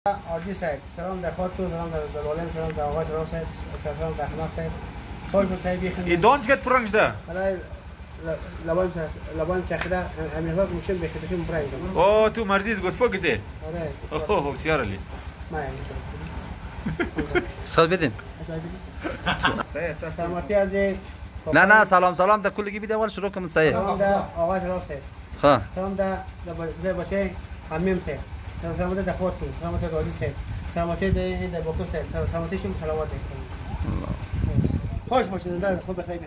آرجی صاحب سلام در خاطر سلام در والدین سلام در آقای جناب صاحب سلام در احمد صاحب خوش صاحب ای دانچ گت پرنج ده برای لبان چخیده امیر ها میشم به خاطر برای او تو مرزیز گسپو گته آره اوه بسیار علی ما سال بدین سلامتی از نه سلام در کلگی بیده اول شروع کنم سایه سلام در آقای جناب صاحب ها سلام در باشه حمیم صاحب سلامتی در خودتون سلامتی در علی صاحب سلامتی در بکر صاحب سلامتی شما سلامت خوش باشید در خود بخیر